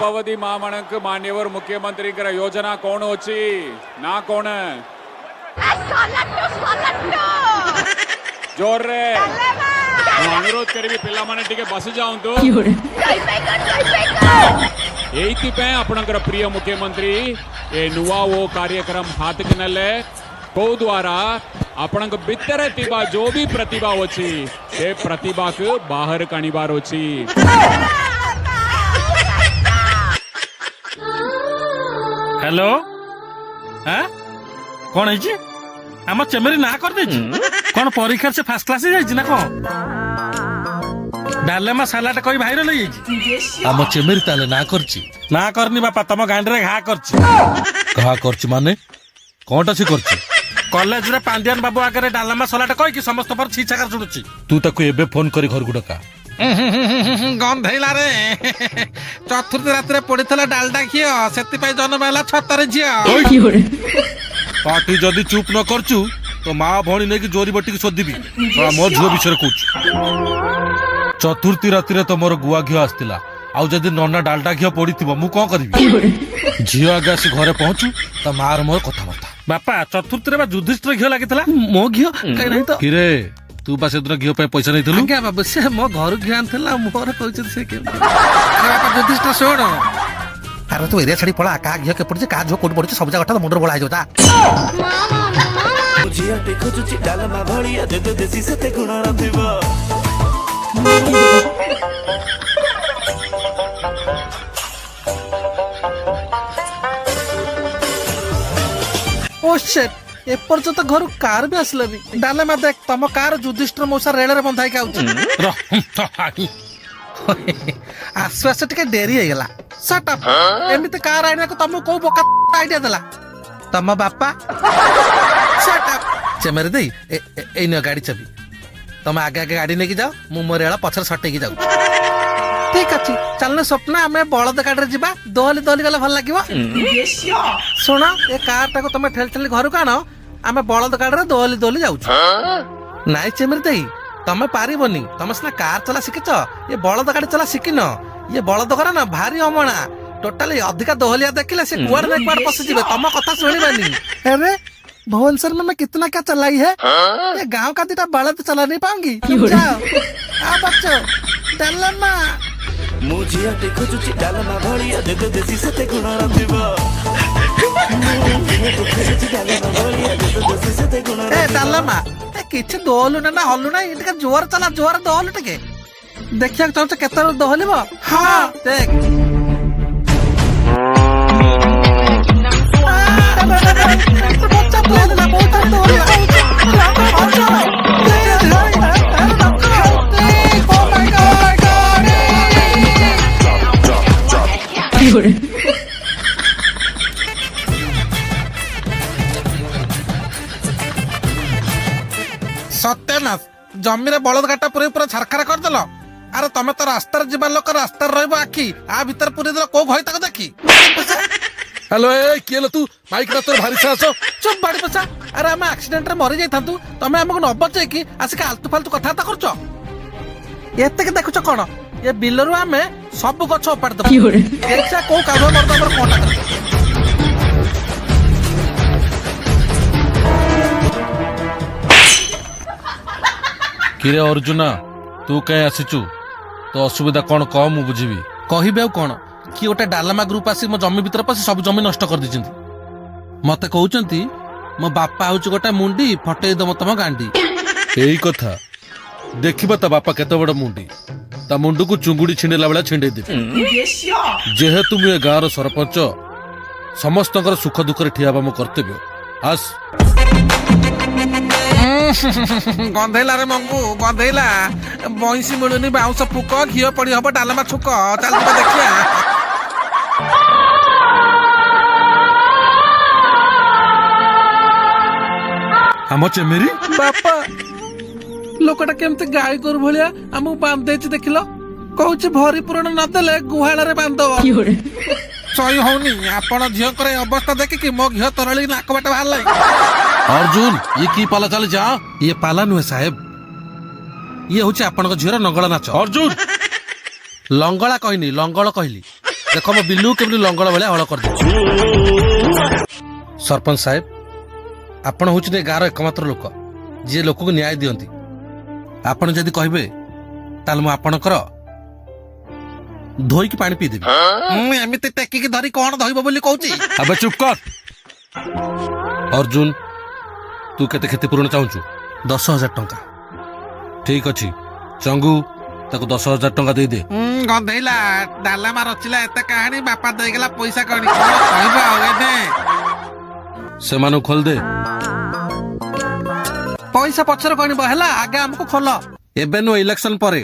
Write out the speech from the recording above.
अल्पावधि महामणक मान्यवर मुख्यमंत्री योजना कौन अच्छी ना कौन जोर रे अनुरोध करी पिला माने टिके बस जाऊंतु एइथिपाई आपणकर प्रिय मुख्यमंत्री ए नुआ वो कार्यक्रम हाथ के नले को द्वारा आपणक भितर थिबा जो भी प्रतिभा अछि से प्रतिभा को बाहर कानिबार अछि। हेलो हाँ कौन है आम चेमेरी ना कर दे कौन परीक्षा से फास्ट क्लास जाइए ना कौन डालेमा सालाड कोई भाइरल हो आम चेमेरी ताले ना करची ना करनी बापा तुम गांडी रे घा करची कहा करची माने कौनटा से करची कॉलेज रे पांडियान बाबू आगे डालेमा सालाड कह कि समस्त पर छी छाकर जुड़ुची तू ताको एबे फोन करी घर गुडका गंधैला रे चतुर्थ रात पड़ीला डालडा घी से जन्म छतर झील पार्टी जदि चुप न करचु तो माँ भौणी नहीं जोरी बटी शोधिबी मो झील विषय कौच चतुर्थी राति तो मोर गुआ घी आसला आउ जदि नन्ना डालडा घी पड़ी मु कौन करी झील आगे आसी घरे पहुंचू तो मार मोर कथबार्ता बापा चतुर्थी रे युधिष्ठिर घी लगी मो घी कहीं नहीं तो किरे तू बा सेदिन घी पे पैसा नहीं आज्ञा बाबू से मो घर घी आनला मोर कहते से युधिष्ठिर शोण अरे तू एरिया छाड़ी पड़ा का घियो के पड़े का झो कोट पड़े सब जगह मुंडर बोला जाता झिया देखो जुची डालमा भड़िया दे दे देसी सते गुण रथिबो ओ शिट एपर्यंत घर कार भी आसलानी डालेमा देख तम कार युधिष्ठिर मौसा रेल रे बंधाई के आसु आसु टिके डेरी हो गला शट अप एमिते कार आइना को तुम को बोका आइडिया देला तम बापा शट अप चेमेरे दे ए न गाड़ी चबी तुम आगे आगे गाड़ी लेके जाओ मु मोर रेला पछर सटेकी जाऊ ठीक अछि चलने स्वप्न हमें बळद गाड़ी रे जिबा दोहली दोहली गला भल लागिवो सुनो ए कार टाको तुम ठेल ठेल घर को आनो हमें बळद गाड़ी रे दोहली दोहली जाऊ नाइ चेमेरे दे तमे पारिबनी तमे सिना कार चला शिखिच ये बळद गाड़ी चला शिखिन ये बळद घर ना भारी अमणा टोटली अधिका दोहलिया देखिले से कुआर ने कुआर पस जिवे तम कथा सुनिबानी अरे भुवनेश्वर में मैं कितना क्या चलाई है ये गांव का दिटा बळद चला नहीं पाऊंगी जाओ आ बच्चों डालमा मुझिया देखो जुची डालमा भड़िया दे दे देसी सते गुण रथिबो ए डालमा ए किछ दोहलु ना हल्लु ना इनका जोर चला जोर दोहलु टिके देखिया चाहछ केतर दोहलिबो हां देख सत्यनाश जमीरे बलद गाटा पूरे पूरा छारखारा करदेल अरे तमे तो रास्ता जीवा लोक रास्ता रही आखि आ भीतर पूरी दिल कौ भय तक देखी हेलो ए किए तू माइक रा तोर भारी साहस चुप बाड़ी बचा अरे आम एक्सीडेंट रे मरी जाइथांतु तमे हमको न बचै कि आसिक आलतू फालतू कथा करछ एते के देखुछ कोन ये बिलरु आमे सब गछ उपाड़ दब देखा को कादो मरदा पर कोटा कर किरे अर्जुना तू कहीं आसीचु तो असुविधा कौन कह मु बुझीबी कहबे कौन कि गोटे डालमा ग्रुप आसी मो जमी भीतर पसी सब जमी नष्ट कर दिछंती मते कहउचंती मो बापा होच गोटे मुंडी फटेई दम तम गांडी यही कथा देखिबा ता बापा केते बड़ मुंडी ता मुंडू को चुंगुड़ी छिंडेला बेला छिंडे दे जेहेतु मु ए गाँव सरपंच समस्तकर सुख दुख रे ठियाबा मो कर्तव्य आस गंधेला रे मंगू गंधेला बंसी मिलुनी बाउंस फुक घी पड़ी हम डालमा छुक चल देखिया हम चेमेरी बापा लोकटा केमते गाय गोर भलिया हमू बांध देछि देखिलो कहूछि भरी पूरण न देले गुहाळ रे बांधव सही होनी आपण झियो करे अवस्था देखि कि मो घियो तरली नाक बाटे बाहर लाई अर्जुन ये की पाला चले जा ये पाला नुहे साहेब ये होछि आपण झियोर नंगळ नाच अर्जुन लंगळा कहनी लंगळ कहली ଦେଖ ମୋ ବିଲୁ କେମିତି ଲଙ୍ଗଳ ଭଳିଆ ହଳ କରିଦେଉଛି। ସରପଞ୍ଚ ସାହେବ, ଆପଣ ହଉଛନ୍ତି ଏ ଗାଁର ଏକମାତ୍ର ଲୋକ ଯିଏ ଲୋକକୁ ନ୍ୟାୟ ଦିଅନ୍ତି। ଆପଣ ଯଦି କହିବେ ତାହେଲେ ମୁଁ ଆପଣଙ୍କର ଧୋଇକି ପାଣି ପିଇଦେବି। ମୁଁ ଏମିତି ଟେକିକି ଧରି କଣ ଧରିବ ବୋଲି କହୁଛି। ଆବେ ଚୁପ୍ କର। ଅର୍ଜୁନ, ତୁ କେତେ କ୍ଷତିପୂରଣ ଚାହୁଁଛୁ? 10,000 ଟଙ୍କା। ଠିକ ଅଛି, ଚଙ୍ଗୁ ତାକୁ 10,000 ଟଙ୍କା ଦେଇଦେ। ଗନ୍ଧେଇଲା ଡାଲାମା ରଚିଲା ଏତେ କାହାଣୀ ବାପା ଦେଇଗଲା ପଇସା କଣ କହିବ ଆଉ ଏବେ ସେମାନଙ୍କୁ ଖୋଲିଦେ। ପଇସା ପଛରେ କହିବ ହେଲା, ଆଗେ ଆମକୁ ଖୋଲ। ଏବେ ନୁହଁ, ଇଲେକ୍ସନ ପରେ।